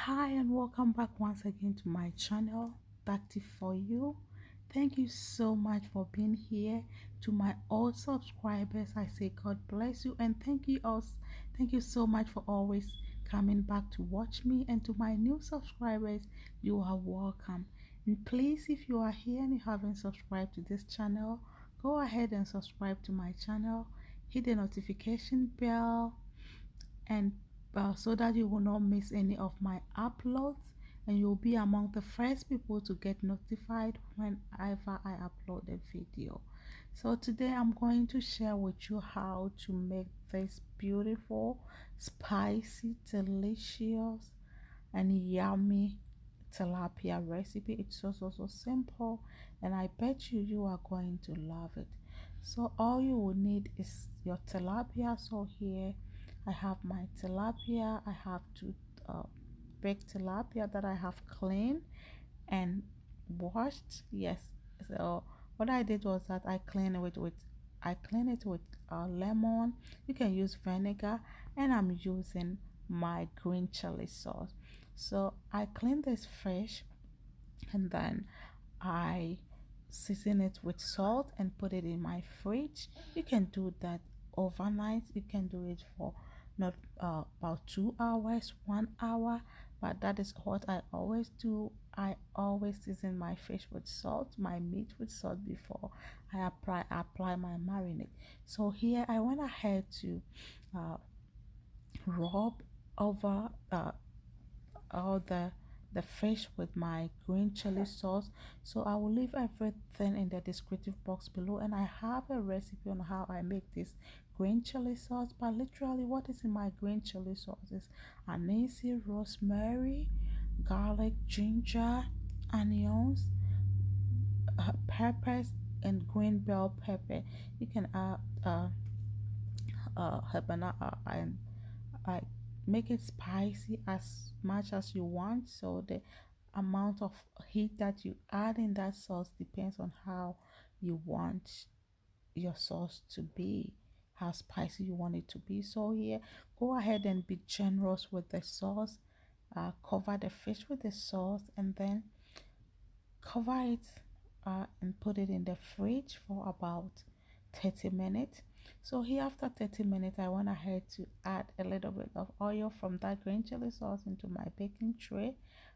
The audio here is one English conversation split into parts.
Hi and welcome back once again to my channel, Tactic for You. Thank you so much for being here. To my old subscribers, I say God bless you and thank you so much for always coming back to watch me. And to my new subscribers, you are welcome. And please, if you are here and you haven't subscribed to this channel, go ahead and subscribe to my channel. Hit the notification bell and so that you will not miss any of my uploads, and you'll be among the first people to get notified whenever I upload a video. So today I'm going to share with you how to make this beautiful, spicy, delicious and yummy tilapia recipe. It's so simple, and I bet you are going to love it. So all you will need is your tilapia. So here I have my tilapia. I have two baked tilapia that I have cleaned and washed. Yes, so what I did was that I clean it with lemon. You can use vinegar, and I'm using my green chili sauce. So I clean this fish, and then I season it with salt and put it in my fridge. You can do that overnight. You can do it for not about 2 hours, 1 hour, but that is what I always do. I always season my fish with salt, my meat with salt before I apply my marinade. So here I went ahead to uh, rub over all the fish with my green chili sauce. So I will leave everything in the descriptive box below, and I have a recipe on how I make this green chili sauce. But literally what is in my green chili sauce is anise, rosemary, garlic, ginger, onions, peppers, and green bell pepper. You can add habanero and I make it spicy as much as you want. So the amount of heat that you add in that sauce depends on how you want your sauce to be, how spicy you want it to be. So here, go ahead and be generous with the sauce. Cover the fish with the sauce, and then cover it and put it in the fridge for about 30 minutes. So here after 30 minutes, I went ahead to add a little bit of oil from that green chili sauce into my baking tray,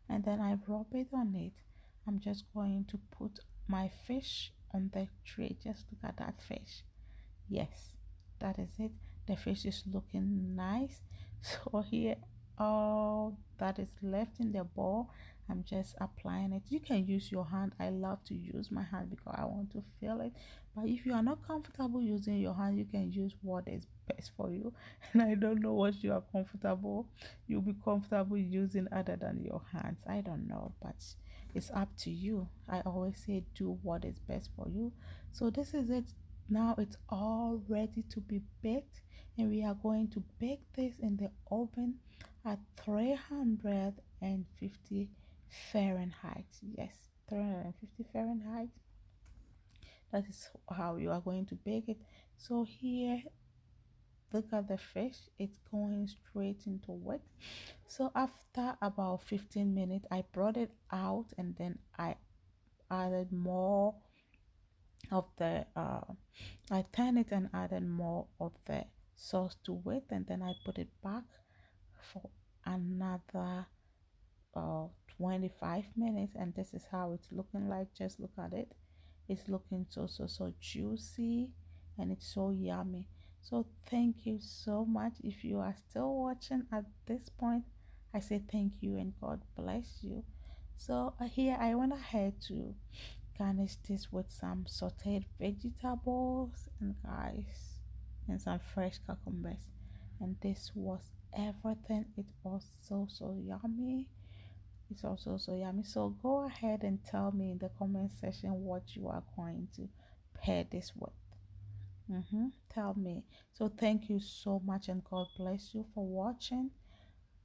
and then I rub it on it. I'm just going to put my fish on the tray. Just look at that fish. Yes, that is it. The fish is looking nice. So here, all that is left in the bowl, I'm just applying it. You can use your hand. I love to use my hand because I want to feel it. But if you are not comfortable using your hand, you can use what is best for you. And I don't know what you are comfortable. You'll be comfortable using other than your hands. I don't know, but it's up to you. I always say do what is best for you. So this is it. Now it's all ready to be baked, and we are going to bake this in the oven at 350 Fahrenheit. Yes, 350 Fahrenheit. That is how you are going to bake it. So here, look at the fish, it's going straight into it. So after about 15 minutes, I brought it out, and then I added more of the I turned it and added more of the sauce to it, and then I put it back for another 25 minutes, and this is how it's looking like. Just look at it. It's looking so juicy, and it's so yummy. So thank you so much. If you are still watching at this point, I say thank you and God bless you. So here I went ahead to garnish this with some sauteed vegetables and guys, and some fresh cucumbers, and this was everything. It was so yummy. It's also so yummy. So go ahead and tell me in the comment section what you are going to pair this with. Tell me. So thank you so much, and God bless you for watching.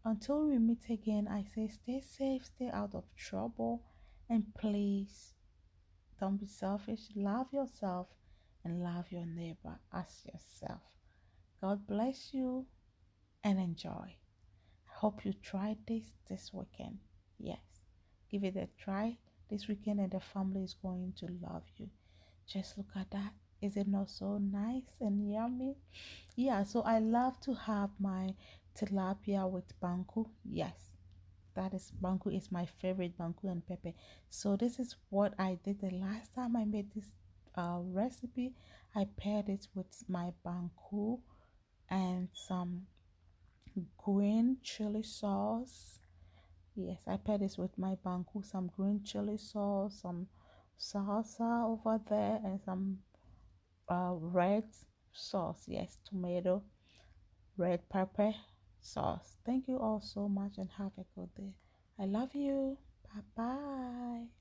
Until we meet again, I say stay safe, stay out of trouble, and please don't be selfish. Love yourself and love your neighbor as yourself. God bless you and enjoy. hope you try this weekend. Yes, give it a try this weekend, and the family is going to love you. Just look at that. Is it not so nice and yummy? Yeah, so I love to have my tilapia with banku. Yes, that is banku is my favorite, banku and pepper. So this is what I did the last time I made this recipe. I paired it with my banku and some green chili sauce. Yes, I paired this with my banku, some green chili sauce, some salsa over there, and some red sauce. Yes, tomato, red pepper sauce. Thank you all so much and have a good day. I love you. Bye bye.